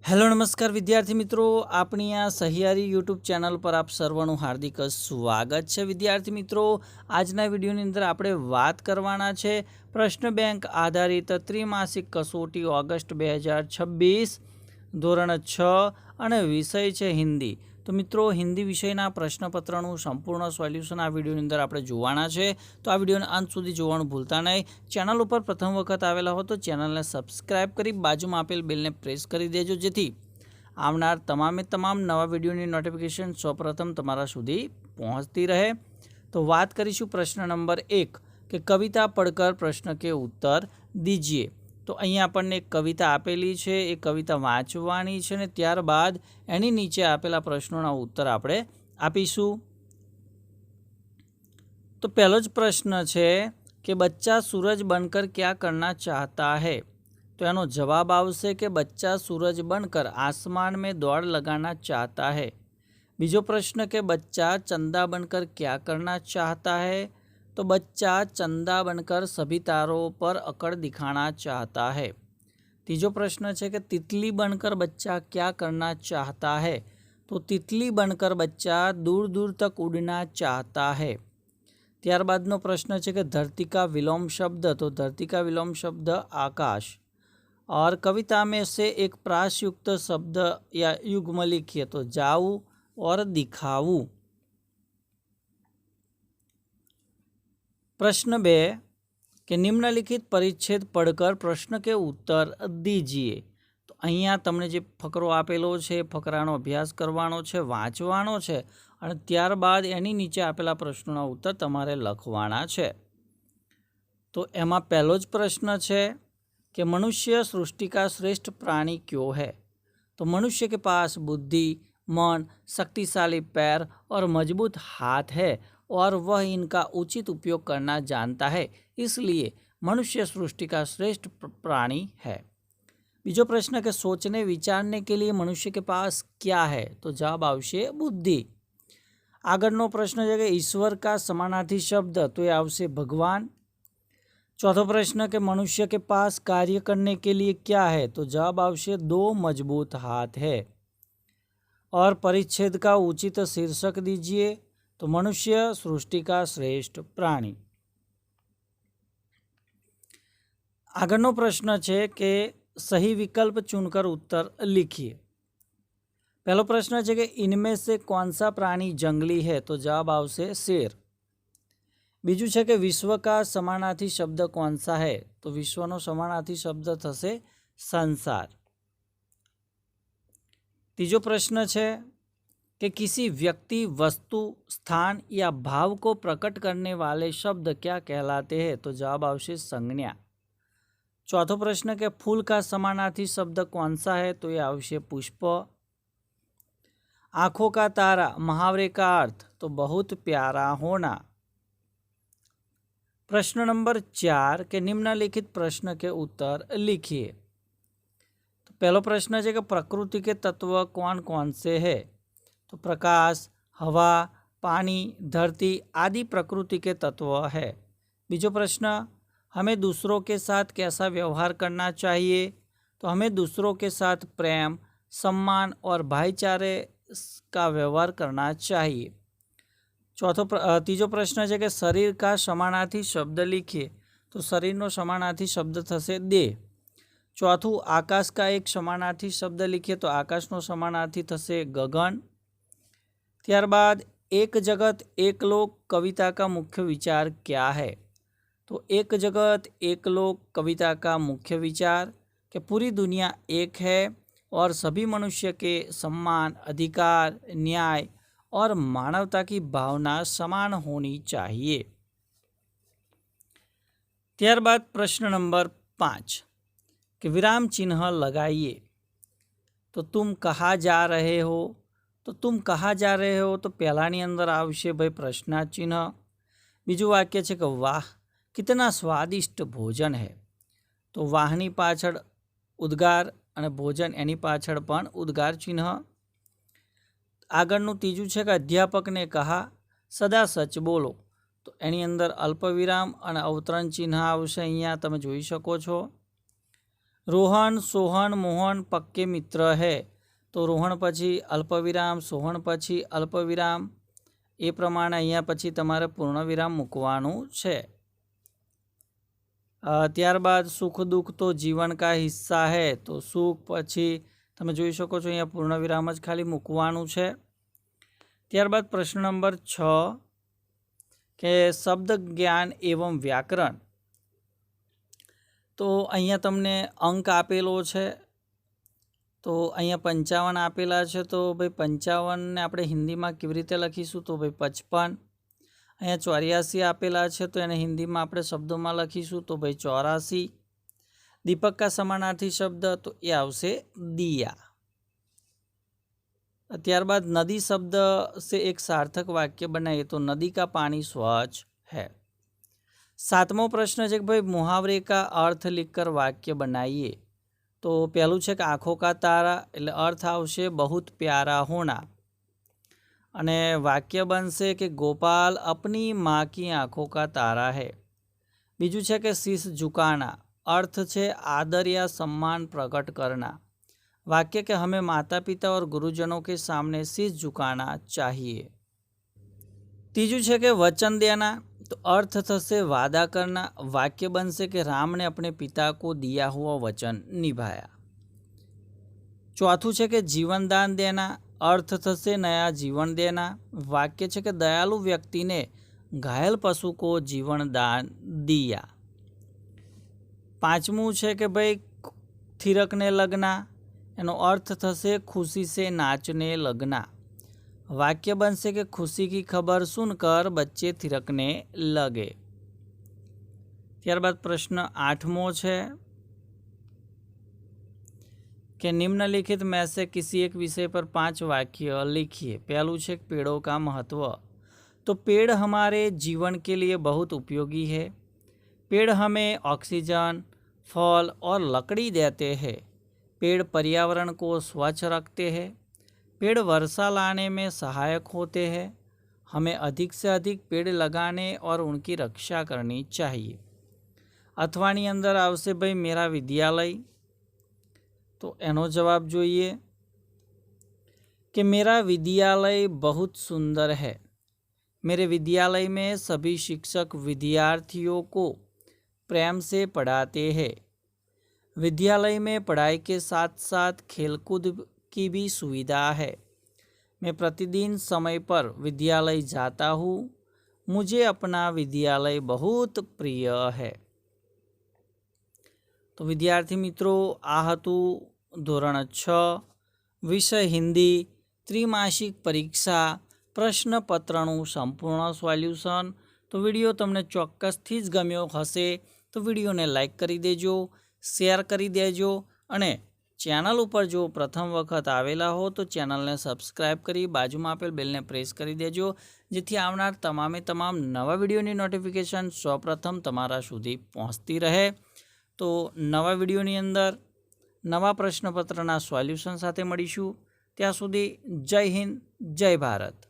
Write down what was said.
Hello નમસ્કાર વિદ્યાર્થી મિત્રો, આપણી આ સહિયારી યુટ્યુબ ચેનલ પર આપ સર્વનું હાર્દિક સ્વાગત છે। વિદ્યાર્થી મિત્રો, આજના વિડીયોની અંદર આપણે વાત કરવાના છે પ્રશ્ન બેંક આધારિત ત્રિમાસિક કસોટી ઓગસ્ટ 2026 ધોરણ 6 અને વિષય છે હિન્દી। તો મિત્રો, હિન્દી વિષયના પ્રશ્નપત્રનું સંપૂર્ણ સોલ્યુશન આ વિડીયોની અંદર આપણે જોવાના છે। તો આ વિડીયોને અંત સુધી જોવાનું ભૂલતા નહીં। ચેનલ ઉપર પ્રથમ વખત આવેલા હો તો ચેનલને સબસ્ક્રાઇબ કરી બાજુમાં આપેલ બેલને પ્રેસ કરી દેજો, જેથી આવનાર તમામ નવા વિડીયોની નોટિફિકેશન સૌપ્રથમ તમારા સુધી પહોંચતી રહે। તો વાત કરીશું પ્રશ્ન નંબર 1 કે કવિતા પढ़कर प्रश्न के उत्तर दीजिए। तो અહીંયા આપણને એક કવિતા આપેલી છે, એ કવિતા વાંચવાની છે ને ત્યારબાદ એની નીચે આપેલા પ્રશ્નોના ઉત્તર આપણે આપીશું। તો પહેલો જ પ્રશ્ન છે કે બચ્ચા सूरज बनकर क्या करना चाहता है। तो એનો જવાબ આવશે કે બચ્ચા सूरज बनकर आसमान में दौड़ लगाना चाहता है। બીજો પ્રશ્ન કે बच्चा चंदा बनकर क्या करना चाहता है। तो बच्चा चंदा बनकर सभी तारों पर अकड़ दिखाना चाहता है। तीजो प्रश्न है कि तितली बनकर बच्चा क्या करना चाहता है। तो तितली बनकर बच्चा दूर दूर तक उड़ना चाहता है। त्यारबादनो प्रश्न है कि धरती का विलोम शब्द। तो धरती का विलोम शब्द आकाश। और कविता में से एक प्रासयुक्त शब्द या युग्म लिखिए। तो जाऊं और दिखाऊं। प्रश्न 2 कि निम्नलिखित परिच्छेद पढ़कर प्रश्न के उत्तर दीजिए। तो अहींया तमने जे फकरो आपेलो छे, फकरानो अभ्यास करवानो छे, वांचवानो छे अने त्यारबाद एनी नीचे आपेला प्रश्नोना उत्तर तमारे लखवाना छे। तो एमां पहलो ज प्रश्न छे कि मनुष्य सृष्टि का श्रेष्ठ प्राणी क्यों है। तो मनुष्य के पास बुद्धि, मन, शक्तिशाली पैर और मजबूत हाथ है और वह इनका उचित उपयोग करना जानता है, इसलिए मनुष्य सृष्टि का श्रेष्ठ प्राणी है। बीजो प्रश्न के सोचने विचारने के लिए मनुष्य के पास क्या है। तो जवाब आवशे बुद्धि। आगळनो प्रश्न है कि ईश्वर का समानार्थी शब्द। तो ये आवशे भगवान। चौथो प्रश्न कि मनुष्य के पास कार्य करने के लिए क्या है। तो जवाब आवशे 2 मजबूत हाथ है। और परिच्छेद का उचित शीर्षक दीजिए। तो मनुष्य सृष्टि का श्रेष्ठ प्राणी। आगळनो प्रश्न है कि सही विकल्प चुनकर उत्तर लिखिए। पहलो प्रश्न है कि इनमें से कौन सा प्राणी जंगली है। तो जवाब आवशे शेर। बीजू है कि विश्व का समानार्थी शब्द कौन सा है। तो विश्वनो समानार्थी शब्द थशे संसार। तीजो प्रश्न है कि किसी व्यक्ति, वस्तु, स्थान या भाव को प्रकट करने वाले शब्द क्या कहलाते हैं। तो जवाब आवशे संज्ञा। चौथो प्रश्न कि फूल का समानार्थी शब्द कौन सा है। तो यह आवशे पुष्प। आंखों का तारा मुहावरे का अर्थ। तो बहुत प्यारा होना। प्रश्न नंबर 4 के निम्नलिखित प्रश्न के उत्तर लिखिए। तो पहलो प्रश्न है कि प्रकृति के तत्व कौन कौन से है। तो प्रकाश, हवा, पानी, धरती आदि प्रकृति के तत्व है। बीजो प्रश्न, हमें दूसरों के साथ कैसा व्यवहार करना चाहिए। तो हमें दूसरों के साथ प्रेम, सम्मान और भाईचारे का व्यवहार करना चाहिए। तीजो प्रश्न है कि शरीर का समानार्थी शब्द लिखिए। तो शरीरनो समानार्थी शब्द थशे देह। चौथुं, आकाश का एक समानार्थी शब्द लिखिए। तो आकाशनो समानार्थी थशे गगन। त्यारबाद एक जगत एक लोक कविता का मुख्य विचार क्या है। तो एक जगत एक लोक कविता का मुख्य विचार कि पूरी दुनिया एक है और सभी मनुष्य के सम्मान, अधिकार, न्याय और मानवता की भावना समान होनी चाहिए। त्यारबाद प्रश्न नंबर 5 कि विराम चिन्ह लगाइए। तो तुम कहाँ जा रहे हो। तो तुम कहाँ जा रहे हो। तो पहलानी अंदर आवशे भाई प्रश्नार्थ चिन्ह। बीजू वाक्य है कि वाह कितना स्वादिष्ट भोजन है। तो वाहनी पाछळ उद्गार अने भोजन एनी पाछळ पण उद्गार चिन्ह। आगळनुं तीजू है कि अध्यापक ने कहा सदा सच बोलो। तो एनी अंदर अल्पविराम अने अवतरण चिन्ह आवशे। अहींया तमे जोई शको छो। रोहन सोहन मोहन पक्के मित्र है। तो रोहन पछी अल्पविराम, सोहन पछी अल्पविराम, ए प्रमाणे अहींया पछी तमारे पूर्णविराम मूकवानुं छे। त्यारबाद सुख दुख तो जीवन का हिस्सा है। तो सुख पछी तमे जोई शको छो अहींया पूर्णविराम ज खाली मूकवानुं छे। त्यारबाद प्रश्न नंबर 6 के शब्द ज्ञान एवं व्याकरण। तो अहींया तमने अंक आपेलो छे। तो अहींया 55 आपेला छे। तो भाई 55 ने आपणे हिंदीमां केवी रीते लखीशुं? तो भाई 55। अहींया 84 आपेला छे। तो एने हिंदीमां आपणे शब्दोमां लखीशुं। तो भाई 84। दीपक का समानार्थी शब्द तो ए आवशे दिया। त्यारबाद नदी शब्द से एक सार्थक वाक्य बनाइए। तो नदी का पानी स्वच्छ है। 7मो प्रश्न है कि भाई मुहावरे का अर्थ लिखकर वाक्य बनाइए। तो पहलू है कि आँखों का तारा, એટલે अर्थ आवशे बहुत प्यारा होना। अने वाक्य बनशे कि गोपाल अपनी माँ की आँखों का तारा है। बीजू है कि शीश झुकाना, अर्थ है आदर या सम्मान प्रकट करना। वाक्य के हमें माता पिता और गुरुजनों के सामने शीश झुकाना चाहिए। तीजू है कि वचन देना, तो अर्थ थशे वादा करना। वाक्य बनसे कि राम ने अपने पिता को दिया हुआ वचन निभाया। चौथू है कि जीवन दान देना, अर्थ थशे नया जीवन देना। वाक्य है कि दयालु व्यक्ति ने घायल पशु को जीवन दान दिया। 5मू है कि भाई थिरकने लगना, एनो अर्थ थशे खुशी से नाचने लगना। वाक्य बनसे कि खुशी की खबर सुनकर बच्चे थिरकने लगे। त्यारबाद प्रश्न 8मो है कि निम्नलिखित में से किसी एक विषय पर 5 वाक्य लिखिए। पहलू है पेड़ों का महत्व। तो पेड़ हमारे जीवन के लिए बहुत उपयोगी है। पेड़ हमें ऑक्सीजन, फल और लकड़ी देते हैं। पेड़ पर्यावरण को स्वच्छ रखते हैं। पेड़ वर्षा लाने में सहायक होते हैं। हमें अधिक से अधिक पेड़ लगाने और उनकी रक्षा करनी चाहिए। अथवानी अंदर आवशे भाई मेरा विद्यालय। तो एनो जवाब जोईए कि मेरा विद्यालय बहुत सुंदर है। मेरे विद्यालय में सभी शिक्षक विद्यार्थियों को प्रेम से पढ़ाते हैं। विद्यालय में पढ़ाई के साथ साथ खेलकूद की भी सुविधा है। मैं प्रतिदिन समय पर विद्यालय जाता हूँ। मुझे अपना विद्यालय बहुत प्रिय है। तो विद्यार्थी मित्रों, आ हतुं धोरण 6 विषय हिंदी त्रिमासिक परीक्षा प्रश्नपत्रનું संपूर्ण सोल्यूशन। तो विडियो तमने ચોક્કસથી જ ગમ્યો હશે तो विडियोने लाइक करी देजो, शेर करी देजो અને चैनल पर जो प्रथम वखत आवेला हो तो चैनल ने सब्सक्राइब करी बाजू में आपेल बेल ने प्रेस करी देजो, जेथी आवनार तमामे तमाम नवा विडियोनी नोटिफिकेशन सौप्रथम तमारा सुधी पहोंचती रहे। तो नवा विडियोनी अंदर नवा प्रश्नपत्रना सोल्यूशन साथे मळीशुं। त्यां सुधी जय हिंद, जय भारत।